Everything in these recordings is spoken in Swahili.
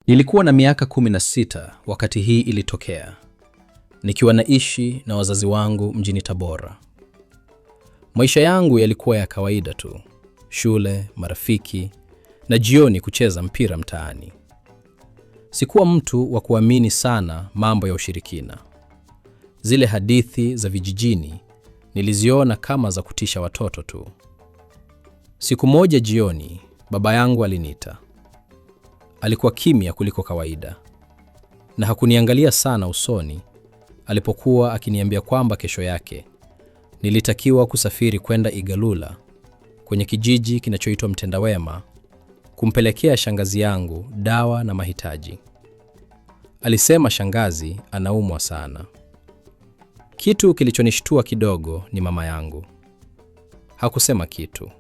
Nilikuwa na miaka 16 wakati hii ilitokea, nikiwa naishi na wazazi wangu mjini Tabora. Maisha yangu yalikuwa ya kawaida tu, shule, marafiki, na jioni kucheza mpira mtaani. Sikuwa mtu wa kuamini sana mambo ya ushirikina. Zile hadithi za vijijini niliziona kama za kutisha watoto tu. Siku moja jioni, baba yangu aliniita. Alikuwa kimya kuliko kawaida, na hakuniangalia sana usoni alipokuwa akiniambia kwamba kesho yake nilitakiwa kusafiri kwenda Igalula, kwenye kijiji kinachoitwa Mtendawema, kumpelekea shangazi yangu dawa na mahitaji. Alisema shangazi anaumwa sana. Kitu kilichonishtua kidogo ni mama yangu. Hakusema kitu.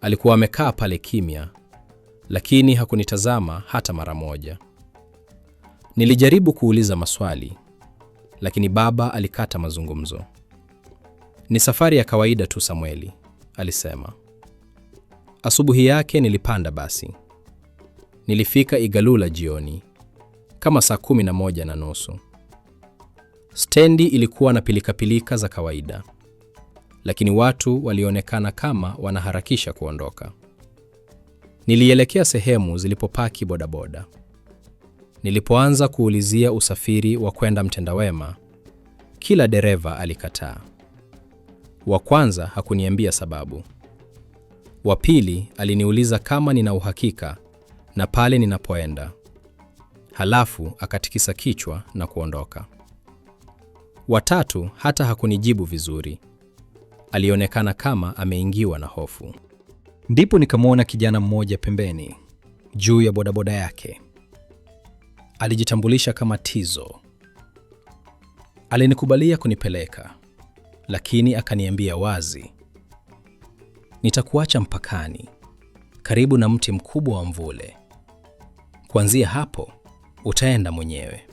Alikuwa amekaa pale kimya, lakini hakunitazama hata mara moja. Nilijaribu kuuliza maswali, lakini baba alikata mazungumzo. Ni safari ya kawaida tu Samueli, alisema. Asubuhi yake nilipanda basi. Nilifika Igalula jioni, kama saa 11:30. Stendi ilikuwa na pilikapilika za kawaida, lakini watu walionekana kama wanaharakisha kuondoka. Nilielekea sehemu zilipopaki bodaboda. Nilipoanza kuulizia usafiri wa kwenda Mtendawema, kila dereva alikataa. Wa kwanza hakuniambia sababu. Wa pili aliniuliza kama nina uhakika na pale ninapoenda. Halafu akatikisa kichwa na kuondoka. Wa tatu hata hakunijibu vizuri. Alionekana kama ameingiwa na hofu. Ndipo nikamwona kijana mmoja pembeni, juu ya bodaboda yake. Alijitambulisha kama Tizo. Alinikubalia kunipeleka, lakini akaniambia wazi, nitakuacha mpakani, karibu na mti mkubwa wa mvule. Kuanzia hapo, utaenda mwenyewe.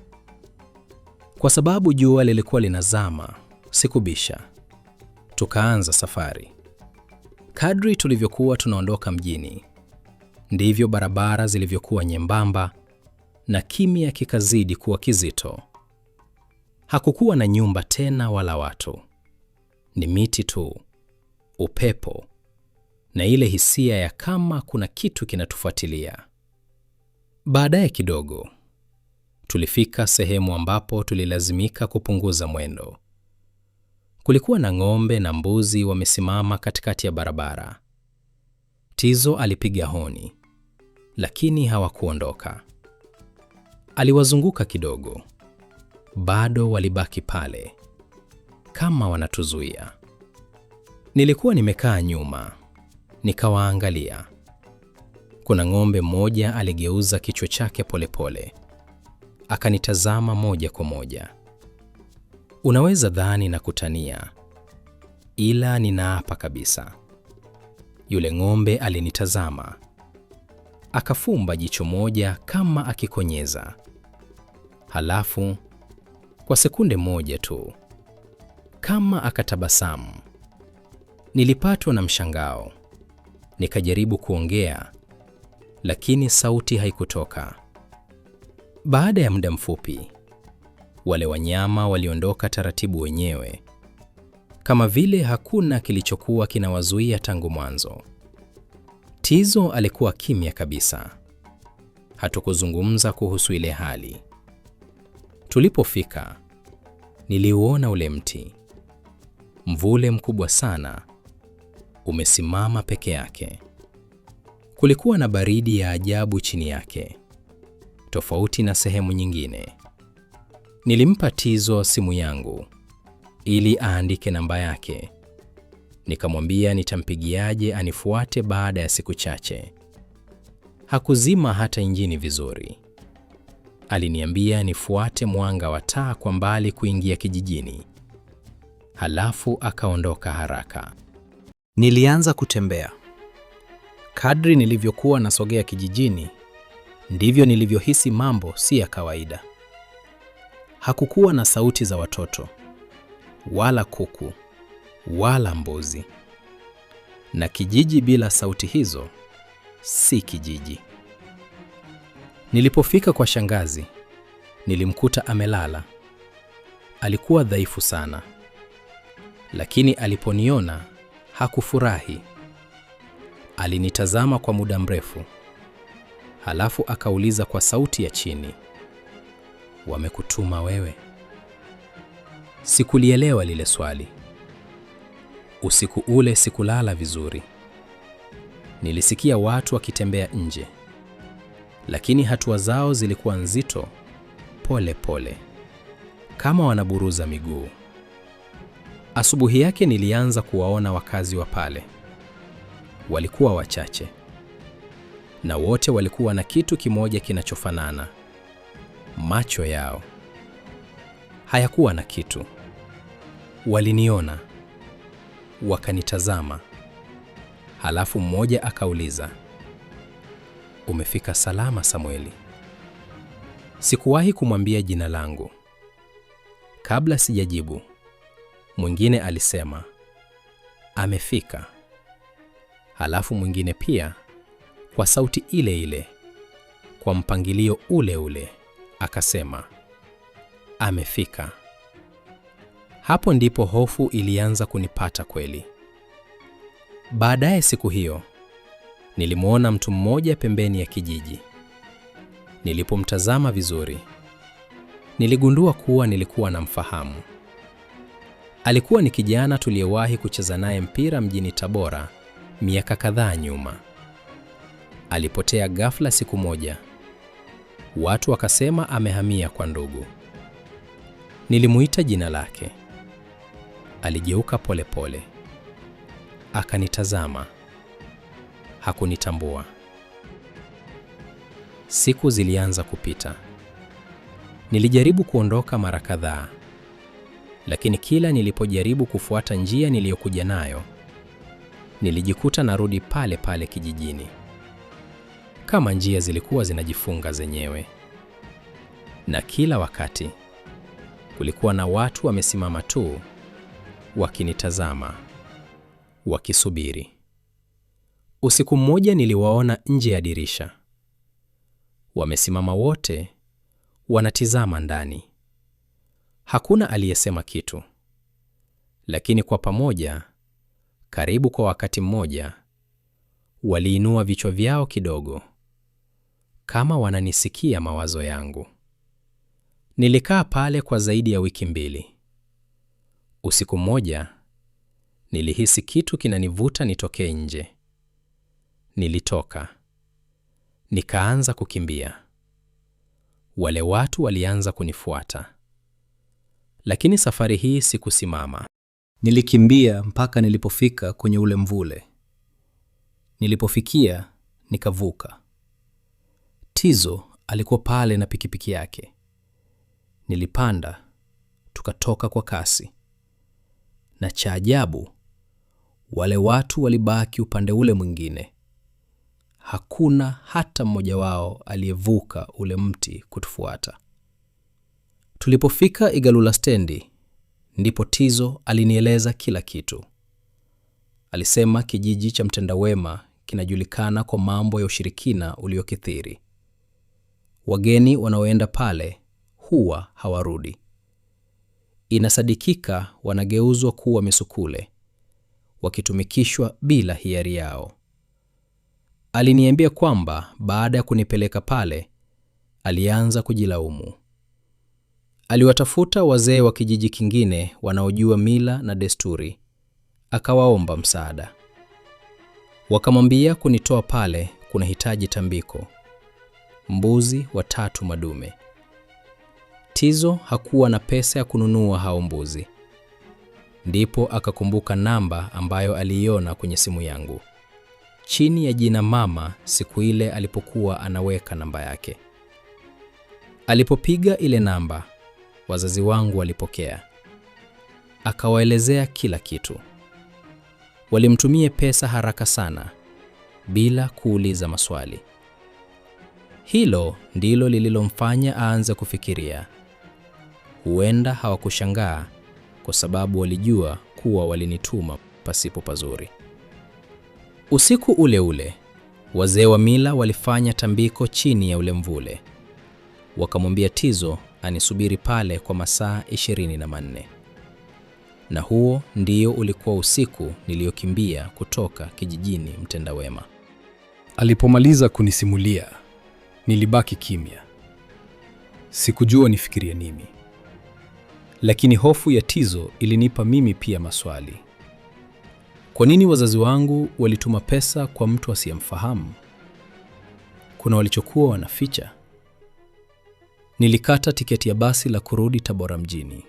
Kwa sababu jua lilikuwa linazama, sikubisha. Tukaanza safari. Kadri tulivyokuwa tunaondoka mjini, ndivyo barabara zilivyokuwa nyembamba na kimya kikazidi kuwa kizito. Hakukuwa na nyumba tena wala watu. Ni miti tu, upepo, na ile hisia ya kama kuna kitu kinatufuatilia. Baadaye kidogo, tulifika sehemu ambapo tulilazimika kupunguza mwendo. Kulikuwa na ng'ombe na mbuzi wamesimama katikati ya barabara. Tizo alipiga honi, lakini hawakuondoka. Aliwazunguka kidogo. Bado walibaki pale, kama wanatuzuia. Nilikuwa nimekaa nyuma, nikawaangalia. Kuna ng'ombe mmoja aligeuza kichwa chake polepole. Akanitazama moja kwa moja. Unaweza dhani na kutania, ila ninaapa kabisa. Yule ng'ombe alinitazama. Akafumba jicho moja kama akikonyeza. Halafu, kwa sekunde moja tu, kama akatabasamu. Nilipatwa na mshangao. Nikajaribu kuongea, lakini sauti haikutoka. Baada ya muda mfupi, wale wanyama waliondoka taratibu wenyewe, kama vile hakuna kilichokuwa kinawazuia tangu mwanzo. Tizo alikuwa kimya kabisa. Hatukuzungumza kuhusu ile hali. Tulipofika, niliuona ule mti. Mvule mkubwa sana, umesimama peke yake. Kulikuwa na baridi ya ajabu chini yake, tofauti na sehemu nyingine. Nilimpa Tizo simu yangu ili aandike namba yake. Nikamwambia nitampigiaje anifuate baada ya siku chache. Hakuzima hata injini vizuri. Aliniambia nifuate mwanga wa taa kwa mbali kuingia kijijini. Halafu akaondoka haraka. Nilianza kutembea. Kadri nilivyokuwa nasogea kijijini, ndivyo nilivyohisi mambo si ya kawaida. Hakukuwa na sauti za watoto, wala kuku, wala mbuzi. Na kijiji bila sauti hizo si kijiji. Nilipofika kwa shangazi, nilimkuta amelala. Alikuwa dhaifu sana, lakini aliponiona hakufurahi. Alinitazama kwa muda mrefu, halafu akauliza kwa sauti ya chini, "Wamekutuma wewe?" Sikulielewa lile swali. Usiku ule sikulala vizuri. Nilisikia watu wakitembea nje, lakini hatua zao zilikuwa nzito, pole pole, kama wanaburuza miguu. Asubuhi yake nilianza kuwaona wakazi wa pale. Walikuwa wachache, na wote walikuwa na kitu kimoja kinachofanana: macho yao. Hayakuwa na kitu. Waliniona, wakanitazama. Halafu mmoja akauliza, "Umefika salama, Samueli?" Sikuwahi kumwambia jina langu. Kabla sijajibu, mwingine alisema, "Amefika." Halafu mwingine pia, kwa sauti ile ile, kwa mpangilio ule ule, akasema, "Amefika." Hapo ndipo hofu ilianza kunipata kweli. Baadaye siku hiyo, nilimwona mtu mmoja pembeni ya kijiji. Nilipomtazama vizuri, niligundua kuwa nilikuwa namfahamu. Alikuwa ni kijana tuliyewahi kucheza naye mpira mjini Tabora miaka kadhaa nyuma. Alipotea ghafla siku moja. Watu wakasema amehamia kwa ndugu. Nilimuita jina lake. Aligeuka polepole. Akanitazama. Hakunitambua. Siku zilianza kupita. Nilijaribu kuondoka mara kadhaa, lakini kila nilipojaribu kufuata njia niliyokuja nayo, nilijikuta narudi pale pale kijijini, kama njia zilikuwa zinajifunga zenyewe. Na kila wakati kulikuwa na watu wamesimama tu, wakinitazama, wakisubiri. Usiku mmoja niliwaona nje ya dirisha. Wamesimama wote, wanatizama ndani. Hakuna aliyesema kitu, lakini kwa pamoja, karibu kwa wakati mmoja, waliinua vichwa vyao kidogo, kama wananisikia mawazo yangu. Nilikaa pale kwa zaidi ya wiki 2. Usiku mmoja, nilihisi kitu kinanivuta nitokee nje. Nilitoka. Nikaanza kukimbia. Wale watu walianza kunifuata. Lakini safari hii sikusimama. Nilikimbia mpaka nilipofika kwenye ule mvule. Nilipofikia, nikavuka. Tizo alikuwa pale na pikipiki yake. Nilipanda, tukatoka kwa kasi. Na cha ajabu, wale watu walibaki upande ule mwingine. Hakuna hata mmoja wao aliyevuka ule mti kutufuata. Tulipofika Igalula stendi, ndipo Tizo alinieleza kila kitu. Alisema kijiji cha Mtendawema kinajulikana kwa mambo ya ushirikina uliokithiri. Wageni wanaoenda pale huwa hawarudi. Inasadikika wanageuzwa kuwa misukule, wakitumikishwa bila hiari yao. Aliniambia kwamba baada ya kunipeleka pale, alianza kujilaumu. Aliwatafuta wazee wa kijiji kingine wanaojua mila na desturi, akawaomba msaada. Wakamwambia kunitoa pale kunahitaji tambiko, mbuzi 3 madume. Tizo hakuwa na pesa ya kununua hao mbuzi. Ndipo akakumbuka namba ambayo aliiona kwenye simu yangu, chini ya jina mama siku ile alipokuwa anaweka namba yake. Alipopiga ile namba, wazazi wangu walipokea. Akawaelezea kila kitu. Walimtumie pesa haraka sana, bila kuuliza maswali. Hilo ndilo lililomfanya aanze kufikiria. Huenda hawakushangaa kwa sababu walijua kuwa walinituma pasipo pazuri. Usiku ule ule, Wazee wa mila walifanya tambiko chini ya ule mvule. Wakamwambia Tizo anisubiri pale kwa masaa 24. Na huo ndio ulikuwa usiku niliokimbia kutoka kijijini Mtendawema. Alipomaliza kunisimulia, nilibaki kimya. Sikujua nifikirie nini. Lakini hofu ya Tizo ilinipa mimi pia maswali. Kwa nini wazazi wangu walituma pesa kwa mtu asiyemfahamu? Kuna walichokuwa wanaficha? Nilikata tiketi ya basi la kurudi Tabora mjini.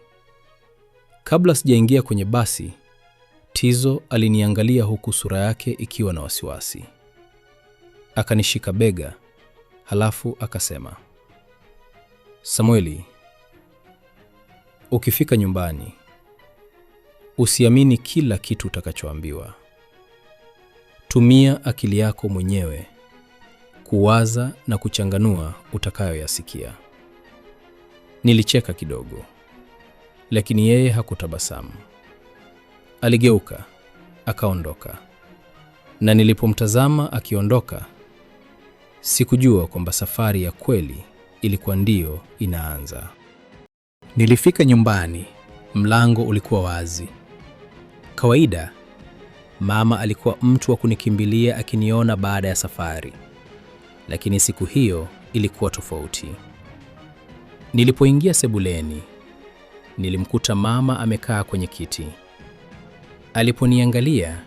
Kabla sijaingia kwenye basi, Tizo aliniangalia huku sura yake ikiwa na wasiwasi. Akanishika bega, halafu akasema, Samueli, ukifika nyumbani, usiamini kila kitu utakachoambiwa. Tumia akili yako mwenyewe kuwaza na kuchanganua utakayoyasikia. Nilicheka kidogo, lakini yeye hakutabasamu. Aligeuka, akaondoka. Na nilipomtazama akiondoka, sikujua kwamba safari ya kweli ilikuwa ndio inaanza. Nilifika nyumbani, mlango ulikuwa wazi. Kawaida, mama alikuwa mtu wa kunikimbilia akiniona baada ya safari. Lakini siku hiyo ilikuwa tofauti. Nilipoingia sebuleni, nilimkuta mama amekaa kwenye kiti. Aliponiangalia,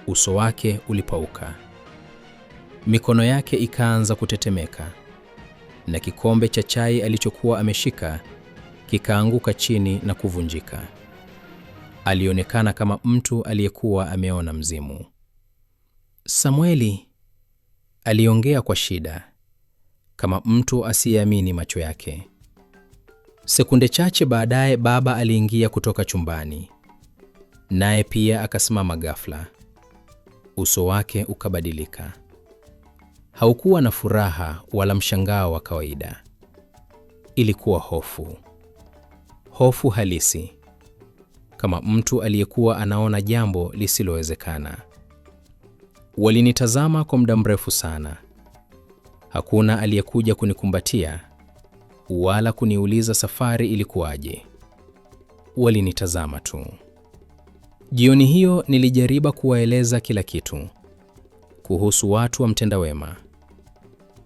uso wake ulipauka. Mikono yake ikaanza kutetemeka, na kikombe cha chai alichokuwa ameshika kikaanguka chini na kuvunjika. Alionekana kama mtu aliyekuwa ameona mzimu. Samueli, aliongea kwa shida, kama mtu asiyeamini macho yake. Sekunde chache baadaye baba aliingia kutoka chumbani. Naye pia akasimama ghafla. Uso wake ukabadilika. Haukuwa na furaha wala mshangao wa kawaida. Ilikuwa hofu. Hofu halisi. Kama mtu aliyekuwa anaona jambo lisilowezekana. Walinitazama kwa muda mrefu sana. Hakuna aliyekuja kunikumbatia wala kuniuliza safari ilikuwaje. Walinitazama tu. Jioni hiyo nilijaribu kuwaeleza kila kitu. Kuhusu watu wa Mtendawema.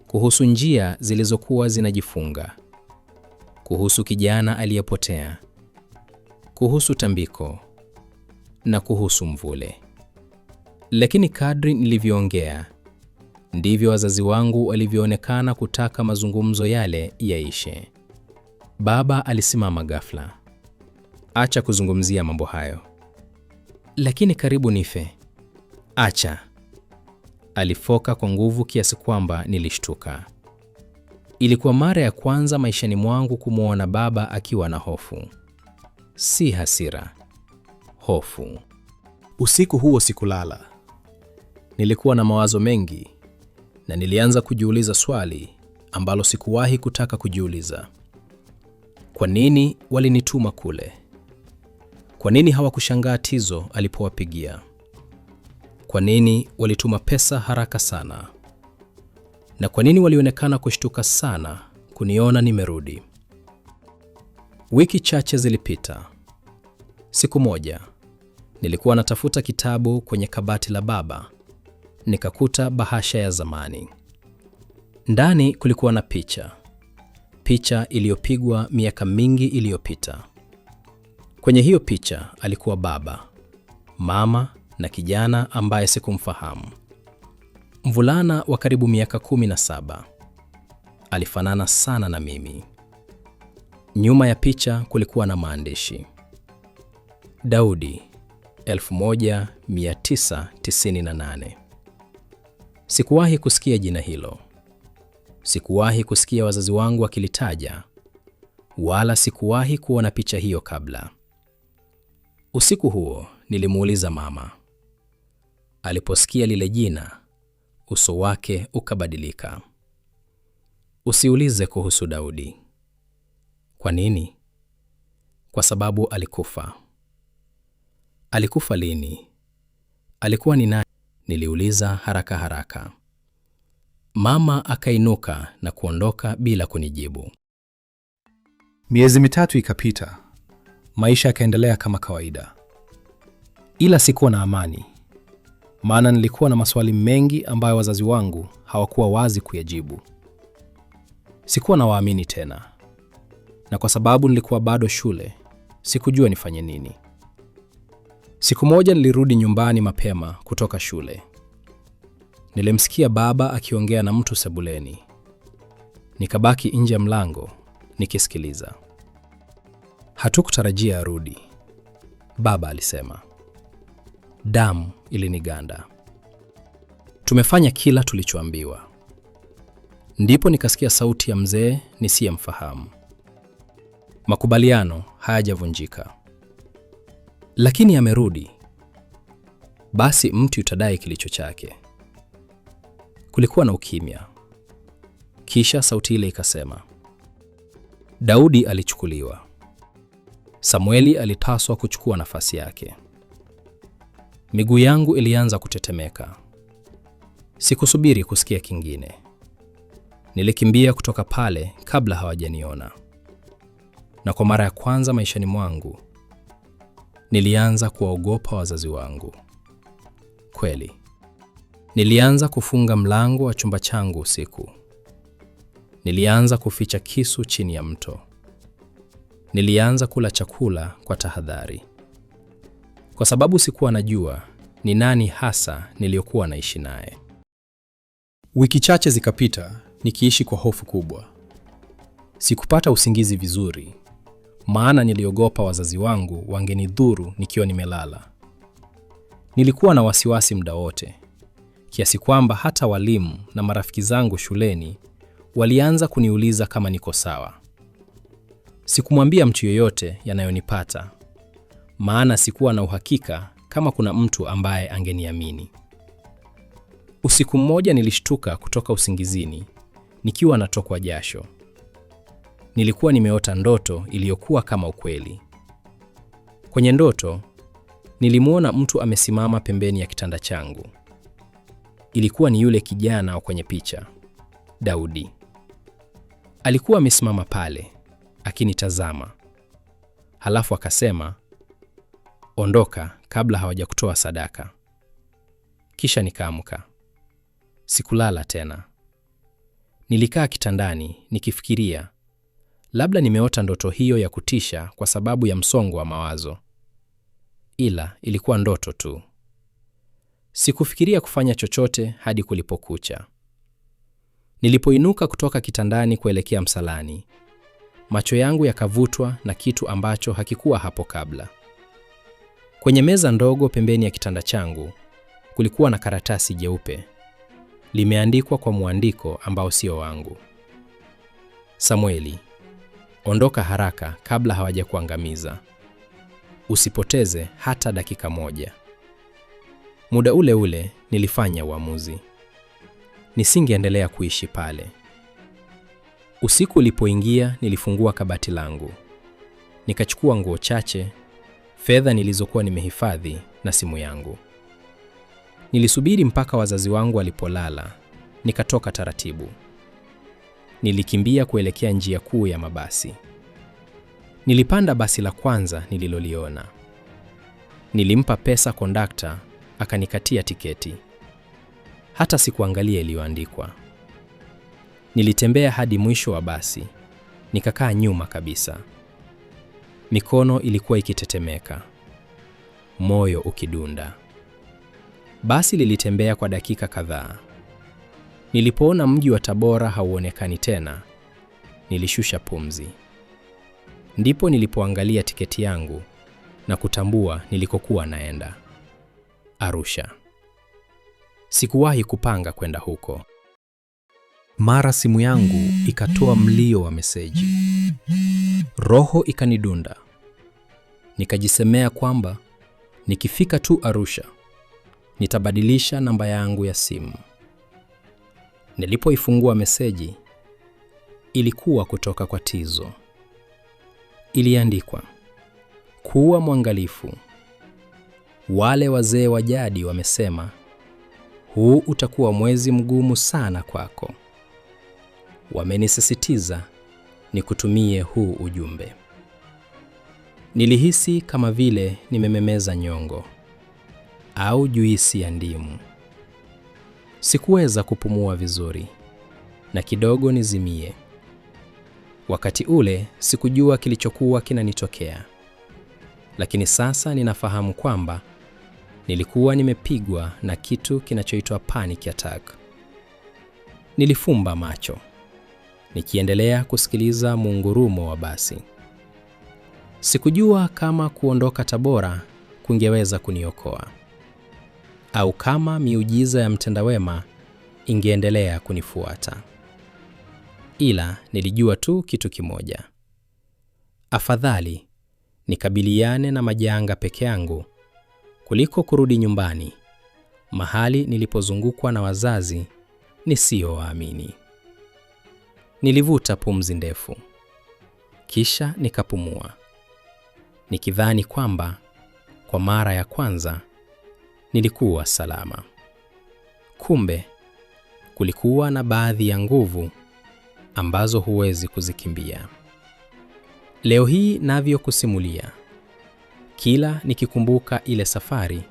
Kuhusu njia zilizokuwa zinajifunga. Kuhusu kijana aliyepotea. Kuhusu tambiko. Na kuhusu mvule. Lakini kadri nilivyoongea, ndivyo wazazi wangu walivyoonekana kutaka mazungumzo yale yaishe. Baba alisimama ghafla. Acha kuzungumzia mambo hayo. Lakini karibu nife. Acha. Alifoka kwa nguvu kiasi kwamba nilishtuka. Ilikuwa mara ya kwanza maishani mwangu kumwona baba akiwa na hofu. Si hasira. Hofu. Usiku huo sikulala. Nilikuwa na mawazo mengi na nilianza kujiuliza swali ambalo sikuwahi kutaka kujiuliza. Kwa nini walinituma kule? Kwa nini hawakushangaa Tizo alipowapigia? Kwa nini walituma pesa haraka sana? Na kwa nini walionekana kushtuka sana kuniona nimerudi? Wiki chache zilipita. Siku moja, nilikuwa natafuta kitabu kwenye kabati la baba. Nikakuta bahasha ya zamani. Ndani kulikuwa na picha. Picha iliyopigwa miaka mingi iliyopita. Kwenye hiyo picha alikuwa baba, mama na kijana ambaye sikumfahamu. Mvulana wa karibu miaka 17. Alifanana sana na mimi. Nyuma ya picha kulikuwa na maandishi. Daudi, 1998. Sikuwahi kusikia jina hilo. Sikuwahi kusikia wazazi wangu wakilitaja, wala sikuwahi kuona picha hiyo kabla. Usiku huo nilimuuliza mama. Aliposikia lile jina, uso wake ukabadilika. Usiulize kuhusu Daudi. Kwa nini? Kwa sababu alikufa. Alikufa lini? Alikuwa ni nani? Niliuliza haraka haraka. Mama akainuka na kuondoka bila kunijibu. Miezi mitatu ikapita. Maisha yakaendelea kama kawaida. Ila sikuwa na amani. Maana nilikuwa na maswali mengi ambayo wazazi wangu hawakuwa wazi kuyajibu. Sikuwa na waamini tena. Na kwa sababu nilikuwa bado shule, sikujua nifanye nini. Siku moja nilirudi nyumbani mapema kutoka shule. Nilimsikia baba akiongea na mtu sebuleni. Nikabaki nje ya mlango nikisikiliza. Hatukutarajia arudi. Baba alisema. Damu iliniganda. Tumefanya kila tulichoambiwa. Ndipo nikasikia sauti ya mzee nisiyemfahamu. Makubaliano hayajavunjika. Lakini amerudi. Basi mtu utadai kilicho chake. Kulikuwa na ukimya. Kisha sauti ile ikasema, Daudi alichukuliwa. Samueli alitaswa kuchukua nafasi yake. Miguu yangu ilianza kutetemeka. Sikusubiri kusikia kingine. Nilikimbia kutoka pale kabla hawajaniona. Na kwa mara ya kwanza maishani mwangu, nilianza kuwaogopa wazazi wangu. Kweli. Nilianza kufunga mlango wa chumba changu usiku. Nilianza kuficha kisu chini ya mto. Nilianza kula chakula kwa tahadhari. Kwa sababu sikuwa najua ni nani hasa niliyokuwa naishi naye. Wiki chache zikapita nikiishi kwa hofu kubwa. Sikupata usingizi vizuri, maana niliogopa wazazi wangu wangenidhuru nikiwa nimelala. Nilikuwa na wasiwasi muda wote, kiasi kwamba hata walimu na marafiki zangu shuleni walianza kuniuliza kama niko sawa. Sikumwambia mtu yeyote yanayonipata, maana sikuwa na uhakika kama kuna mtu ambaye angeniamini. Usiku mmoja nilishtuka kutoka usingizini, nikiwa natokwa jasho. Nilikuwa nimeota ndoto iliyokuwa kama ukweli. Kwenye ndoto, nilimuona mtu amesimama pembeni ya kitanda changu. Ilikuwa ni yule kijana wa kwenye picha, Daudi. Alikuwa amesimama pale, akinitazama. Halafu akasema, ondoka kabla hawajakutoa sadaka. Kisha nikaamka. Sikulala tena. Nilikaa kitandani nikifikiria, labda nimeota ndoto hiyo ya kutisha kwa sababu ya msongo wa mawazo. Ila ilikuwa ndoto tu. Sikufikiria kufanya chochote hadi kulipokucha. Nilipoinuka kutoka kitandani kuelekea msalani, macho yangu yakavutwa na kitu ambacho hakikuwa hapo kabla. Kwenye meza ndogo pembeni ya kitanda changu, kulikuwa na karatasi jeupe. Limeandikwa kwa mwandiko ambao sio wangu. Samueli, ondoka haraka kabla hawajakuangamiza. Usipoteze hata dakika moja. Muda ule ule nilifanya uamuzi. Nisingeendelea kuishi pale. Usiku ulipoingia nilifungua kabati langu. Nikachukua nguo chache, fedha nilizokuwa nimehifadhi na simu yangu. Nilisubiri mpaka wazazi wangu walipolala, nikatoka taratibu. Nilikimbia kuelekea njia kuu ya mabasi. Nilipanda basi la kwanza nililoliona. Nilimpa pesa kondakta, akanikatia tiketi. Hata sikuangalia iliyoandikwa. Nilitembea hadi mwisho wa basi, nikakaa nyuma kabisa. Mikono ilikuwa ikitetemeka, moyo ukidunda. Basi lilitembea kwa dakika kadhaa. Nilipoona mji wa Tabora hauonekani tena, nilishusha pumzi. Ndipo nilipoangalia tiketi yangu na kutambua nilikokuwa naenda. Arusha. Sikuwahi kupanga kwenda huko. Mara simu yangu ikatoa mlio wa meseji. Roho ikanidunda. Nikajisemea kwamba nikifika tu Arusha, nitabadilisha namba yangu ya simu. Nilipoifungua meseji, ilikuwa kutoka kwa Tizo. Iliandikwa, kuwa mwangalifu. Wale wazee wa jadi wamesema, huu utakuwa mwezi mgumu sana kwako. Wamenisisitiza nikutumie huu ujumbe. Nilihisi kama vile nimememeza nyongo au juisi ya ndimu. Sikuweza kupumua vizuri na kidogo nizimie. Wakati ule sikujua kilichokuwa kinanitokea, lakini sasa ninafahamu kwamba nilikuwa nimepigwa na kitu kinachoitwa panic attack. Nilifumba macho, nikiendelea kusikiliza mungurumo wa basi. Sikujua kama kuondoka Tabora kungeweza kuniokoa, au kama miujiza ya mtendawema ingeendelea kunifuata. Ila nilijua tu kitu kimoja: afadhali nikabiliane na majanga peke yangu kuliko kurudi nyumbani, mahali nilipozungukwa na wazazi nisiowaamini. Nilivuta pumzi ndefu, kisha nikapumua, nikidhani kwamba kwa mara ya kwanza nilikuwa salama. Kumbe kulikuwa na baadhi ya nguvu ambazo huwezi kuzikimbia. Leo hii navyokusimulia, kila nikikumbuka ile safari,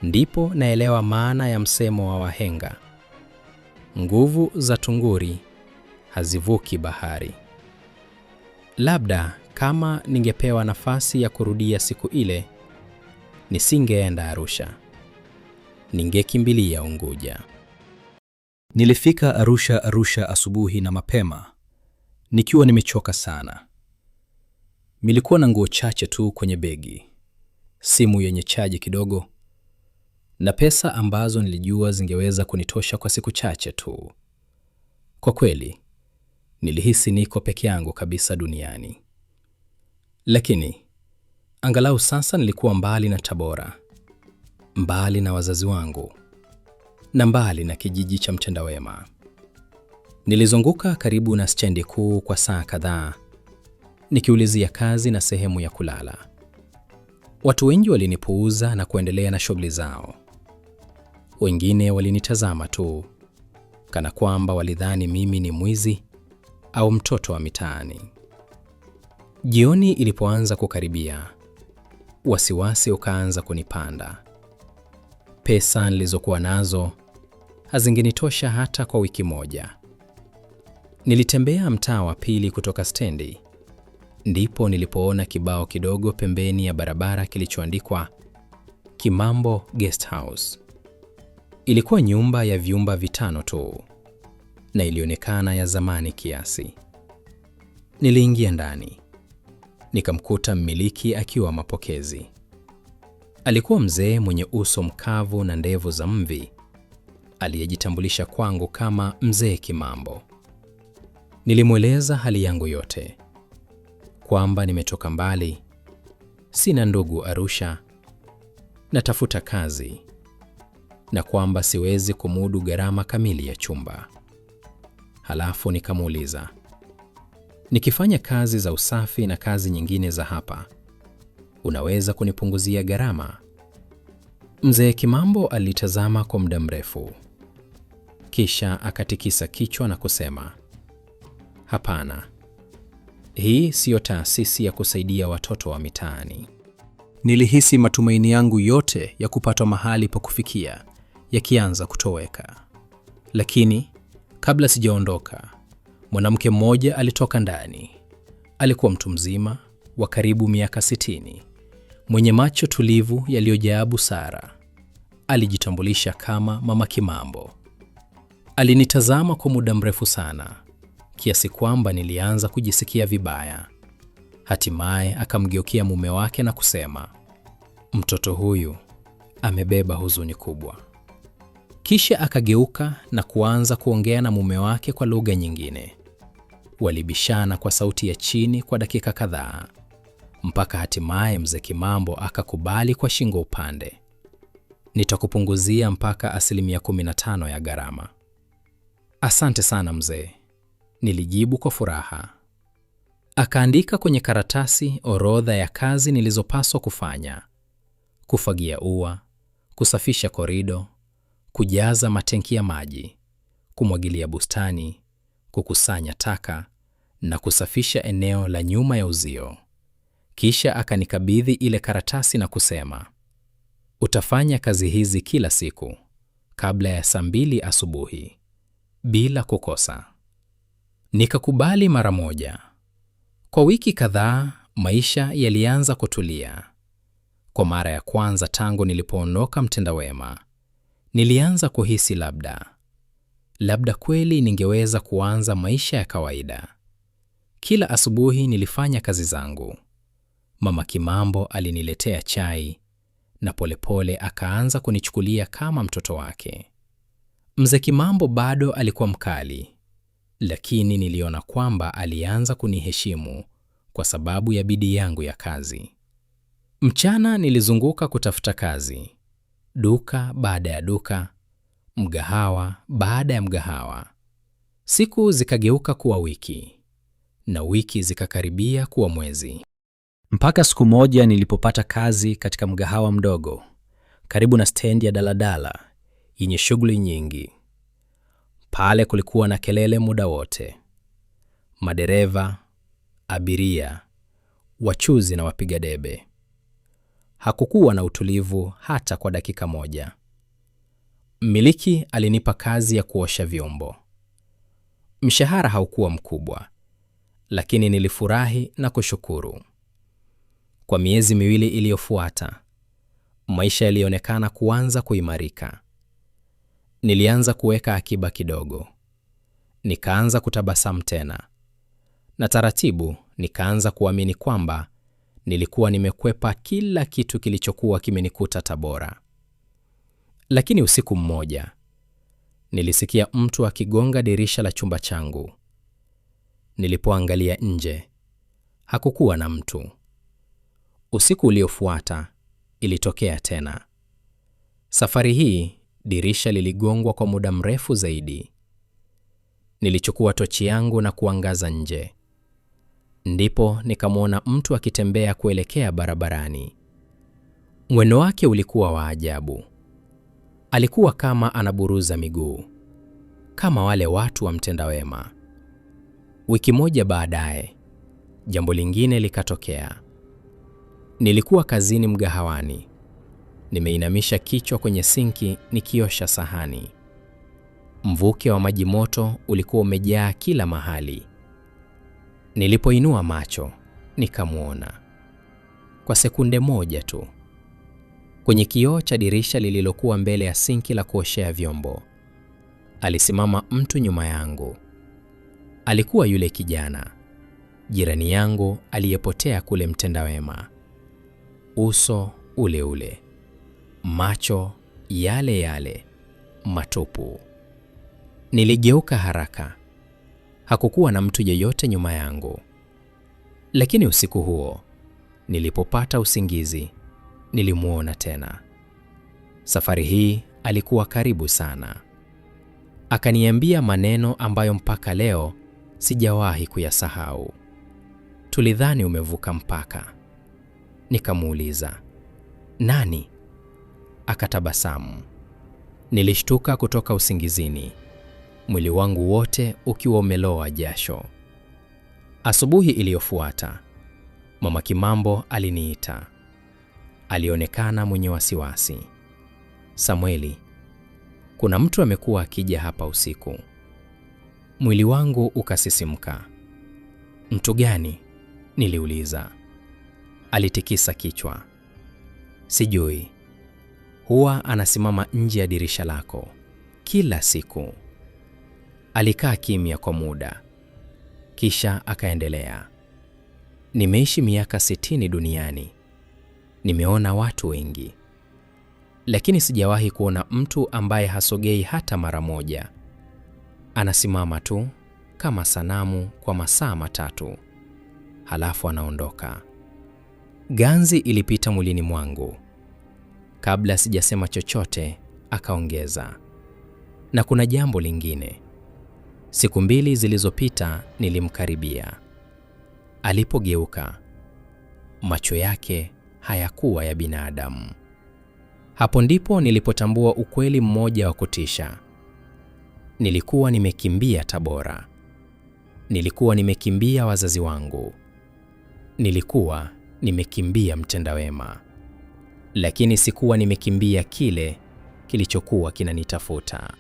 ndipo naelewa maana ya msemo wa wahenga: nguvu za tunguri hazivuki bahari. Labda kama ningepewa nafasi ya kurudia siku ile, nisingeenda Arusha, ningekimbilia Unguja. Nilifika Arusha asubuhi na mapema, nikiwa nimechoka sana. Nilikuwa na nguo chache tu kwenye begi, simu yenye chaji kidogo, na pesa ambazo nilijua zingeweza kunitosha kwa siku chache tu. Kwa kweli, nilihisi niko peke yangu kabisa duniani. Lakini angalau sasa nilikuwa mbali na Tabora, mbali na wazazi wangu, na mbali na kijiji cha mtendawema. Nilizunguka karibu na stendi kuu kwa saa kadhaa, nikiulizia kazi na sehemu ya kulala. Watu wengi walinipuuza na kuendelea na shughuli zao. Wengine walinitazama tu, kana kwamba walidhani mimi ni mwizi au mtoto wa mitaani. Jioni ilipoanza kukaribia, wasiwasi ukaanza kunipanda. Pesa nilizokuwa nazo hazingenitosha hata kwa wiki moja. Nilitembea mtaa wa pili kutoka stendi, ndipo nilipoona kibao kidogo pembeni ya barabara kilichoandikwa Kimambo Guest House. Ilikuwa nyumba ya vyumba 5 tu, na ilionekana ya zamani kiasi. Niliingia ndani, nikamkuta mmiliki akiwa mapokezi. Alikuwa mzee mwenye uso mkavu na ndevu za mvi, aliyejitambulisha kwangu kama Mzee Kimambo. Nilimweleza hali yangu yote, kwamba nimetoka mbali, sina ndugu Arusha, natafuta kazi, na kwamba siwezi kumudu gharama kamili ya chumba. Halafu nikamuuliza, nikifanya kazi za usafi na kazi nyingine za hapa, unaweza kunipunguzia gharama? Mzee Kimambo alitazama kwa muda mrefu, kisha akatikisa kichwa na kusema, hapana, hii siyo taasisi ya kusaidia watoto wa mitaani. Nilihisi matumaini yangu yote ya kupata mahali pa kufikia yakianza kutoweka. Lakini kabla sijaondoka, mwanamke mmoja alitoka ndani. Alikuwa mtu mzima wa karibu miaka 60, mwenye macho tulivu yaliyojaa busara. Alijitambulisha kama Mama Kimambo. Alinitazama kwa muda mrefu sana, kiasi kwamba nilianza kujisikia vibaya. Hatimaye akamgeukia mume wake na kusema, mtoto huyu amebeba huzuni kubwa. Kisha akageuka na kuanza kuongea na mume wake kwa lugha nyingine. Walibishana kwa sauti ya chini kwa dakika kadhaa, mpaka hatimaye Mzee Kimambo akakubali kwa shingo upande. Nitakupunguzia mpaka 15% ya gharama. Asante sana mzee, nilijibu kwa furaha. Akaandika kwenye karatasi orodha ya kazi nilizopaswa kufanya: kufagia ua, kusafisha korido, kujaza matenki ya maji, kumwagilia bustani, kukusanya taka na kusafisha eneo la nyuma ya uzio. Kisha akanikabidhi ile karatasi na kusema, utafanya kazi hizi kila siku kabla ya saa 2 asubuhi bila kukosa. Nikakubali mara moja. Kwa wiki kadhaa maisha yalianza kutulia. Kwa mara ya kwanza tangu nilipoondoka Mtendawema, nilianza kuhisi labda kweli ningeweza kuanza maisha ya kawaida. Kila asubuhi nilifanya kazi zangu. Mama Kimambo aliniletea chai na polepole akaanza kunichukulia kama mtoto wake. Mzee Kimambo bado alikuwa mkali, lakini niliona kwamba alianza kuniheshimu kwa sababu ya bidii yangu ya kazi. Mchana nilizunguka kutafuta kazi, duka baada ya duka, mgahawa baada ya mgahawa. Siku zikageuka kuwa wiki, na wiki zikakaribia kuwa mwezi. Mpaka siku moja nilipopata kazi katika mgahawa mdogo karibu na stendi ya daladala yenye shughuli nyingi. Pale kulikuwa na kelele muda wote. Madereva, abiria, wachuzi na wapiga debe. Hakukuwa na utulivu hata kwa dakika moja. Mmiliki alinipa kazi ya kuosha vyombo. Mshahara haukuwa mkubwa, lakini nilifurahi na kushukuru. Kwa miezi 2 iliyofuata, maisha yalionekana kuanza kuimarika. Nilianza kuweka akiba kidogo. Nikaanza kutabasamu tena. Na taratibu nikaanza kuamini kwamba nilikuwa nimekwepa kila kitu kilichokuwa kimenikuta Tabora. Lakini usiku mmoja, nilisikia mtu akigonga dirisha la chumba changu. Nilipoangalia nje, hakukuwa na mtu. Usiku uliofuata, ilitokea tena. Safari hii, dirisha liligongwa kwa muda mrefu zaidi. Nilichukua tochi yangu na kuangaza nje. Ndipo nikamwona mtu akitembea kuelekea barabarani. Mwendo wake ulikuwa wa ajabu. Alikuwa kama anaburuza miguu, kama wale watu wa Mtendawema. Wiki moja baadaye, jambo lingine likatokea. Nilikuwa kazini mgahawani. Nimeinamisha kichwa kwenye sinki nikiosha sahani. Mvuke wa maji moto ulikuwa umejaa kila mahali. Nilipoinua macho, nikamwona. Kwa sekunde moja tu. Kwenye kioo cha dirisha lililokuwa mbele ya sinki la kuoshea vyombo, alisimama mtu nyuma yangu. Alikuwa yule kijana, jirani yangu aliyepotea kule Mtendawema. Uso ule ule, macho yale yale, matupu. Niligeuka haraka. Hakukuwa na mtu yeyote nyuma yangu. Lakini usiku huo, nilipopata usingizi, nilimwona tena. Safari hii alikuwa karibu sana. Akaniambia maneno ambayo mpaka leo sijawahi kuyasahau. Tulidhani umevuka mpaka. Nikamuuliza, nani? Akatabasamu. Nilishtuka kutoka usingizini, mwili wangu wote ukiwa umeloa jasho. Asubuhi iliyofuata, Mama Kimambo aliniita. Alionekana mwenye wasiwasi. Samweli, kuna mtu amekuwa akija hapa usiku. Mwili wangu ukasisimka. Mtu gani? Niliuliza. Alitikisa kichwa. Sijui. Huwa anasimama nje ya dirisha lako kila siku. Alikaa kimya kwa muda, kisha akaendelea. Nimeishi miaka 60 duniani. Nimeona watu wengi, lakini sijawahi kuona mtu ambaye hasogei hata mara moja. Anasimama tu kama sanamu kwa masaa 3, halafu anaondoka. Ganzi ilipita mwilini mwangu. Kabla sijasema chochote, akaongeza, na kuna jambo lingine. Siku 2 zilizopita nilimkaribia. Alipogeuka, macho yake hayakuwa ya binadamu. Hapo ndipo nilipotambua ukweli mmoja wa kutisha. Nilikuwa nimekimbia Tabora. Nilikuwa nimekimbia wazazi wangu. Nilikuwa nimekimbia mtendawema. Lakini sikuwa nimekimbia kile kilichokuwa kinanitafuta.